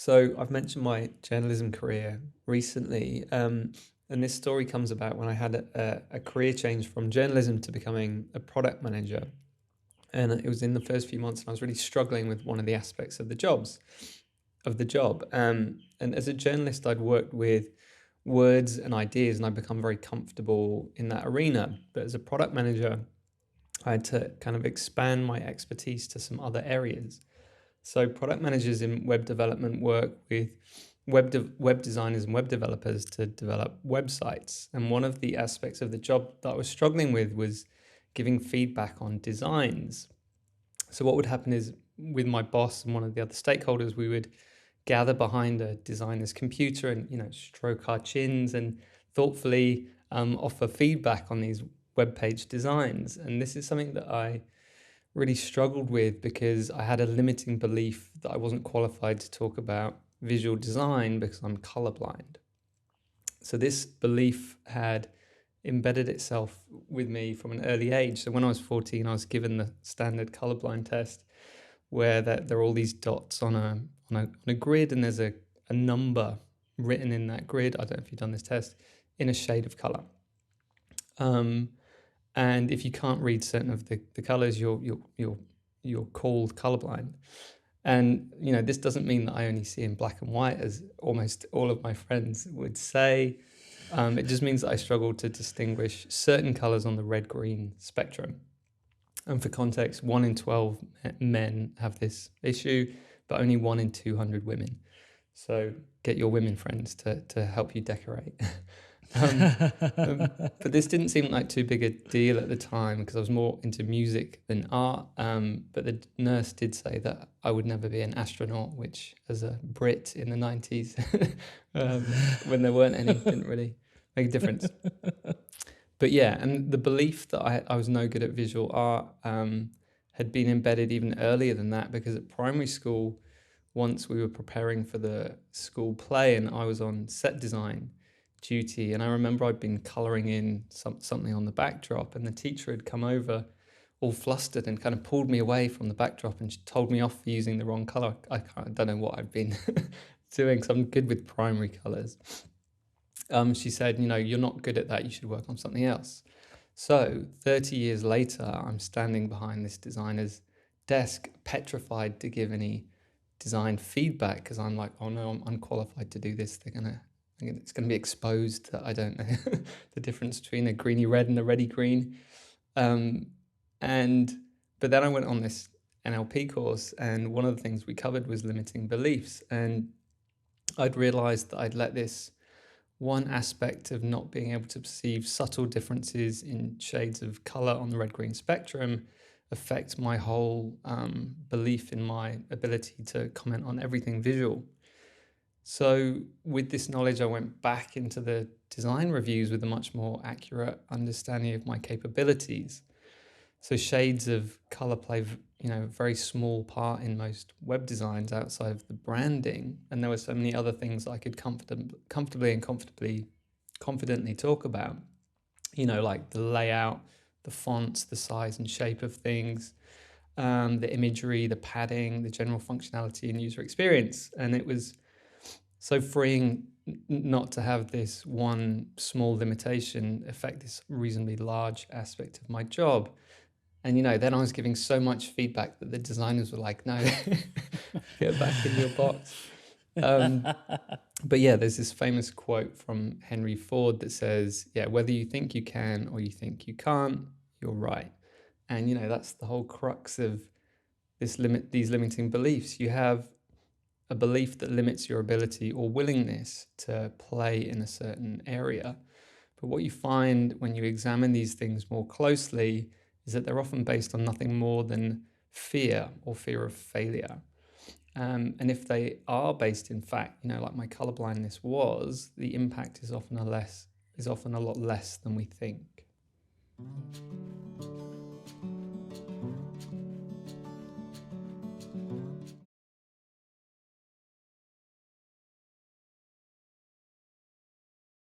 So I've mentioned my journalism career recently, and this story comes about when I had a career change from journalism to becoming a product manager. And it was in the first few months, and I was really struggling with one of the aspects of the job. And as a journalist, I'd worked with words and ideas, and I'd become very comfortable in that arena. But as a product manager, I had to kind of expand my expertise to some other areas. So product managers in web development work with web designers and web developers to develop websites. And one of the aspects of the job that I was struggling with was giving feedback on designs. So what would happen is with my boss and one of the other stakeholders, we would gather behind a designer's computer and stroke our chins and thoughtfully offer feedback on these web page designs. And this is something that I really struggled with because I had a limiting belief that I wasn't qualified to talk about visual design because I'm colorblind. So this belief had embedded itself with me from an early age. So when I was 14, I was given the standard colorblind test where there are all these dots on a grid, and there's a number written in that grid. I don't know if you've done this test, in a shade of color. And if you can't read certain of the colors, you're called colorblind. And this doesn't mean that I only see in black and white, as almost all of my friends would say. It just means that I struggle to distinguish certain colors on the red-green spectrum. And for context, 1 in 12 men have this issue, but only 1 in 200 women. So get your women friends to help you decorate. But this didn't seem like too big a deal at the time because I was more into music than art. But the nurse did say that I would never be an astronaut, which as a Brit in the 90s, when there weren't any, didn't really make a difference. But yeah, and the belief that I was no good at visual art had been embedded even earlier than that, because at primary school, once we were preparing for the school play and I was on set design duty, and I remember I'd been colouring in something on the backdrop, and the teacher had come over all flustered and kind of pulled me away from the backdrop and told me off for using the wrong colour. I don't know what I'd been doing, because I'm good with primary colours. She said, you're not good at that, you should work on something else. So 30 years later, I'm standing behind this designer's desk, petrified to give any design feedback, because I'm like, oh no, I'm unqualified to do this. It's going to be exposed that I don't know the difference between a greeny red and a reddy green. But then I went on this NLP course, and one of the things we covered was limiting beliefs. And I'd realized that I'd let this one aspect of not being able to perceive subtle differences in shades of color on the red-green spectrum affect my whole belief in my ability to comment on everything visual. So with this knowledge, I went back into the design reviews with a much more accurate understanding of my capabilities. So shades of color play, a very small part in most web designs outside of the branding. And there were so many other things I could comfortably and confidently talk about, like the layout, the fonts, the size and shape of things, the imagery, the padding, the general functionality and user experience. And it was so freeing not to have this one small limitation affect this reasonably large aspect of my job. And, then I was giving so much feedback that the designers were like, no, get back in your box. But yeah, there's this famous quote from Henry Ford that says, whether you think you can or you think you can't, you're right. And, that's the whole crux of these limiting beliefs. You have a belief that limits your ability or willingness to play in a certain area. But what you find when you examine these things more closely is that they're often based on nothing more than fear or fear of failure. And if they are based in fact, like my colorblindness was, the impact is often a lot less than we think.